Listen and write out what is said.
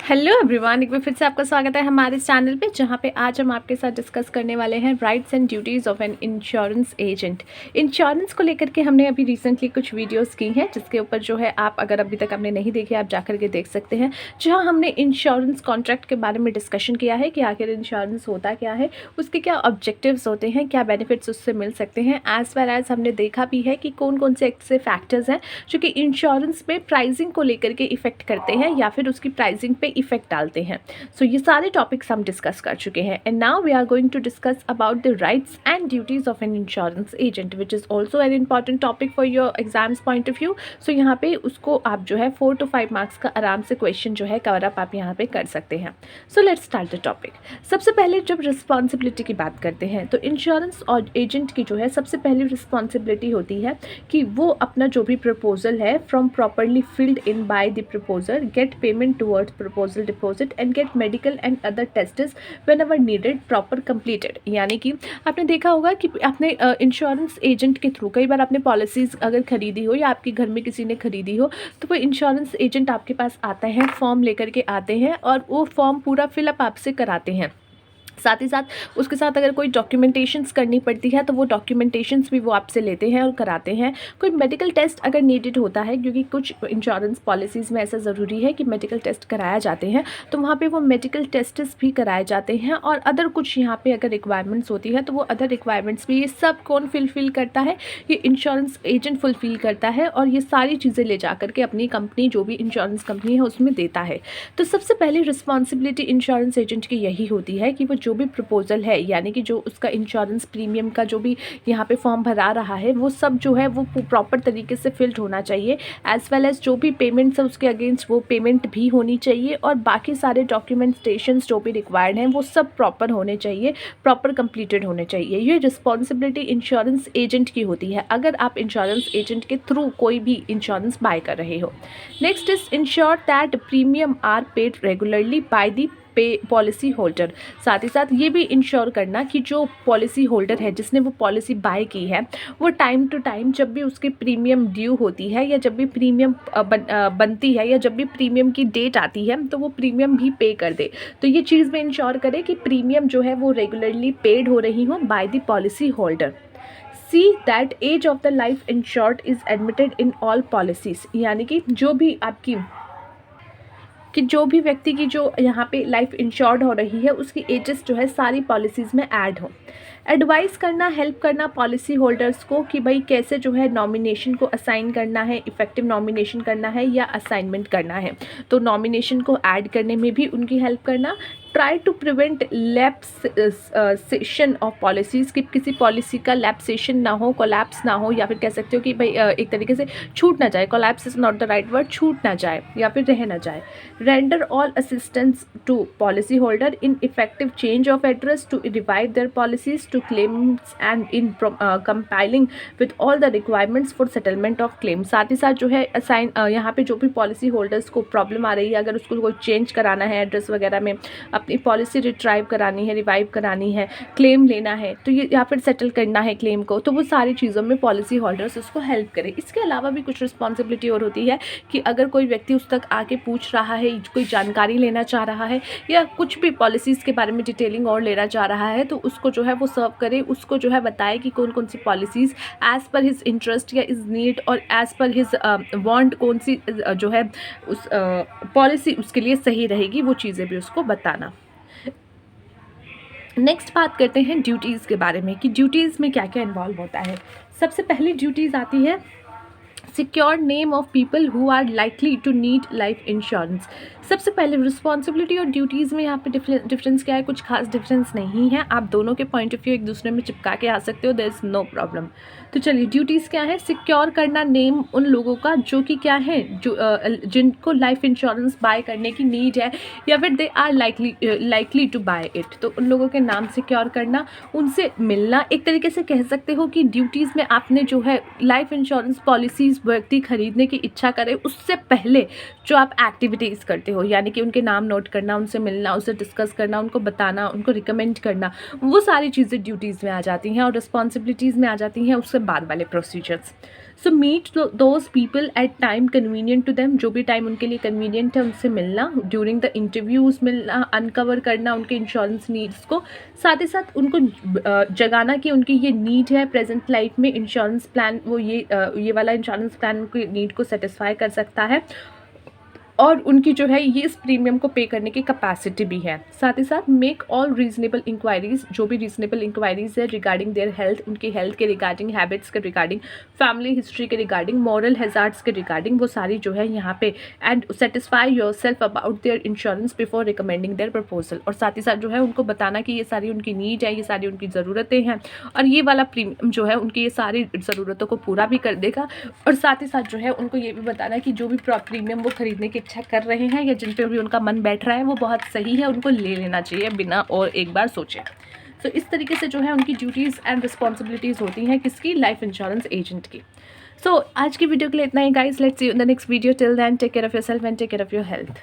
Hello everyone, एक बार फिर से आपका स्वागत है हमारे चैनल पे, जहाँ पे आज हम आपके साथ डिस्कस करने वाले हैं rights and duties of an insurance agent. Insurance को लेकर के हमने अभी रिसेंटली कुछ वीडियोस की हैं, जिसके ऊपर जो है आप अगर अभी तक आपने नहीं देखे आप जाकर के देख सकते हैं, जहाँ हमने इंश्योरेंस कॉन्ट्रैक्ट के बारे में डिस्कशन किया है कि आखिर इंश्योरेंस होता क्या है, उसके क्या ऑब्जेक्टिव्स होते हैं, क्या बेनिफिट्स उससे मिल सकते हैं। एज वेल एज हमने देखा भी है कि कौन कौन से ऐसे फैक्टर्स हैं जो कि इंश्योरेंस में प्राइसिंग को लेकर के इफेक्ट करते हैं या फिर उसकी प्राइसिंग पे इफेक्ट डालते हैं। सो ये सारे टॉपिक्स हम डिस्कस कर चुके हैं and now we are going to discuss about the rights and duties of an insurance agent, which is also an important topic for your exams point of view. So यहाँ पे उसको आप जो है 4 to 5 मार्क्स का आराम से question जो है कवर अप आप यहाँ पे कर सकते हैं। So let's start the topic. सबसे पहले जब रिस्पॉन्सिबिलिटी की बात करते हैं तो इंश्योरेंस और एजेंट की जो है सबसे पहली रिस्पॉन्सिबिलिटी होती है कि वो अपना जो भी प्रपोजल है from properly filled in by the proposer, get payment towards proposal deposit and get medical and other tests whenever needed proper completed. यानी कि आपने देखा होगा कि आपने इंश्योरेंस एजेंट के थ्रू कई बार आपने पॉलिसीज़ अगर खरीदी हो या आपके घर में किसी ने खरीदी हो तो वो इंश्योरेंस एजेंट आपके पास आता है, फॉर्म लेकर के आते हैं और वो फॉर्म पूरा फिलअप आपसे कराते हैं। साथ ही साथ उसके साथ अगर कोई डॉक्यूमेंटेशंस करनी पड़ती है तो वो डॉक्यूमेंटेशंस भी वो आपसे लेते हैं और कराते हैं। कोई मेडिकल टेस्ट अगर नीडेड होता है, क्योंकि कुछ इंश्योरेंस पॉलिसीज़ में ऐसा ज़रूरी है कि मेडिकल टेस्ट कराया जाते हैं, तो वहाँ पे वो मेडिकल टेस्ट्स भी कराए जाते हैं। और अदर कुछ यहाँ पे अगर रिक्वायरमेंट्स होती है तो वो अदर रिक्वायरमेंट्स भी, ये सब कौन फुलफ़िल करता है, ये इंश्योरेंस एजेंट फुलफ़िल करता है और ये सारी चीज़ें ले जा करके अपनी कंपनी, जो भी इंश्योरेंस कंपनी है, उसमें देता है। तो सबसे पहली रिस्पॉन्सिबिलिटी इंश्योरेंस एजेंट की यही होती है कि वो जो भी प्रपोजल है, यानी कि जो उसका इंश्योरेंस प्रीमियम का जो भी यहाँ पे फॉर्म भरा रहा है, वो सब जो है वो प्रॉपर तरीके से फिल्ड होना चाहिए। एज वेल एज जो भी पेमेंट्स है उसके अगेंस्ट वो पेमेंट भी होनी चाहिए और बाकी सारे डॉक्यूमेंटेशंस जो भी रिक्वायर्ड हैं वो सब प्रॉपर होने चाहिए, प्रॉपर कंप्लीटेड होने चाहिए। ये रिस्पॉन्सिबिलिटी इंश्योरेंस एजेंट की होती है अगर आप इंश्योरेंस एजेंट के थ्रू कोई भी इंश्योरेंस बाय कर रहे हो। Next is ensure that premium are paid regularly by the pay policy holder. साथ ही साथ ये भी इंश्योर करना कि जो पॉलिसी होल्डर है, जिसने वो पॉलिसी बाय की है, वो टाइम टू टाइम जब भी उसकी प्रीमियम ड्यू होती है या जब भी प्रीमियम बनती है या जब भी प्रीमियम की डेट आती है तो वो प्रीमियम भी पे कर दे। तो ये चीज़ में इंश्योर करे कि प्रीमियम जो है वो रेगुलरली पेड हो रही हो by the policy holder. See that age of the life insured is admitted in all policies. यानी कि जो भी व्यक्ति की जो यहाँ पे लाइफ इंश्योर्ड हो रही है उसकी एजेस जो है सारी पॉलिसीज़ में ऐड हो। एडवाइस करना, हेल्प करना पॉलिसी होल्डर्स को कि भाई कैसे जो है नॉमिनेशन को असाइन करना है, इफेक्टिव नॉमिनेशन करना है या असाइनमेंट करना है। तो नॉमिनेशन को ऐड करने में भी उनकी हेल्प करना। Try to prevent lapsation of policies, कि किसी पॉलिसी का लैप्सेशन ना हो, कोलैप्स ना हो, या फिर कह सकते हो कि भाई एक तरीके से छूट ना जाए। Collapse is not the right word, छूट ना जाए या फिर रह ना जाए। Render all assistance to policy holder in effective change of address to revive their policies to claims and in compiling with all the requirements for settlement of claim. साथ ही साथ जो है असाइन यहाँ पे जो भी पॉलिसी होल्डर्स को प्रॉब्लम आ रही है, अगर उसको कोई चेंज कराना है एड्रेस वगैरह में, अपनी पॉलिसी रिट्राइव करानी है, रिवाइव करानी है, क्लेम लेना है, तो ये या फिर सेटल करना है क्लेम को, तो वो सारी चीज़ों में पॉलिसी होल्डर्स उसको हेल्प करें। इसके अलावा भी कुछ रिस्पॉन्सिबिलिटी और होती है कि अगर कोई व्यक्ति उस तक आके पूछ रहा है, कोई जानकारी लेना चाह रहा है या कुछ भी पॉलिसीज़ के बारे में डिटेलिंग और लेना चाह रहा है, तो उसको जो है वो सर्व करे, उसको जो है बताए कि कौन कौन सी policies as per his interest या इज़ नीड और एज़ पर हिज वांट कौन सी जो है उस पॉलिसी उसके लिए सही रहेगी, वो चीज़ें भी उसको बताना। नेक्स्ट बात करते हैं ड्यूटीज़ के बारे में कि ड्यूटीज़ में क्या क्या इन्वॉल्व होता है। सबसे पहली ड्यूटीज़ आती है secure name of people who are likely to need life insurance. सबसे पहले रिस्पॉन्सिबिलिटी और ड्यूटीज़ में यहाँ पे डिफरेंस क्या है, कुछ खास डिफरेंस नहीं है। आप दोनों के पॉइंट ऑफ व्यू एक दूसरे में चिपका के आ सकते हो, देयर इज़ नो प्रॉब्लम। तो चलिए, ड्यूटीज़ क्या है, सिक्योर करना नेम उन लोगों का जो कि क्या है, जो जिनको लाइफ इंश्योरेंस बाय करने की नीड है या फिर they are likely to buy it, तो उन लोगों के नाम सिक्योर करना, उनसे मिलना। एक तरीके से कह सकते हो कि ड्यूटीज़ में आपने जो है लाइफ इंश्योरेंस पॉलिसीज़ व्यक्ति खरीदने की इच्छा करे उससे पहले जो आप एक्टिविटीज़ करते हो, यानी कि उनके नाम नोट करना, उनसे मिलना, उससे डिस्कस करना, उनको बताना, उनको रिकमेंड करना, वो सारी चीज़ें ड्यूटीज़ में आ जाती हैं और रिस्पॉन्सिबिलिटीज़ में आ जाती हैं उससे बाद वाले procedures. So meet those people at time convenient to them, जो भी टाइम उनके लिए कन्वीनियंट है उनसे मिलना, ड्यूरिंग द इंटरव्यूज़ मिलना, अनकवर करना उनके इंश्योरेंस नीड्स को, साथ ही साथ उनको जगाना कि उनकी ये नीड है प्रेजेंट लाइफ में, इंश्योरेंस प्लान वो ये वाला इंश्योरेंस प्लान उनकी नीड को सेटिस्फाई कर सकता है और उनकी जो है ये इस प्रीमियम को पे करने की कैपेसिटी भी है। साथ ही साथ मेक ऑल रीजनेबल इंक्वायरीज, जो भी रीजनेबल इंक्वायरीज है रिगार्डिंग देयर हेल्थ, उनकी हेल्थ के रिगार्डिंग, हैबिट्स के रिगार्डिंग, फैमिली हिस्ट्री के रिगार्डिंग, मॉरल हैजार्ड्स के रिगार्डिंग, वो सारी जो है यहाँ पे, and satisfy yourself about their insurance before recommending their proposal. और साथ ही साथ जो है उनको बताना कि ये सारी उनकी नीड है, ये सारी उनकी ज़रूरतें हैं और ये वाला प्रीमियम जो है उनकी ये सारी ज़रूरतों को पूरा भी कर देगा। और साथ ही साथ जो है उनको ये भी बताना कि जो भी प्रीमियम वो खरीदने की इच्छा कर रहे हैं या जिन पे भी उनका मन बैठ रहा है वो बहुत सही है, उनको ले लेना चाहिए बिना और एक बार सोचे। तो इस तरीके से जो है उनकी ड्यूटीज़ एंड रिस्पॉन्सिबिलिटीज़ होती हैं किसकी, लाइफ इंश्योरेंस एजेंट की। सो आज की वीडियो के लिए इतना ही guys, let's see you in the next video, till then take care of yourself and take care of your health.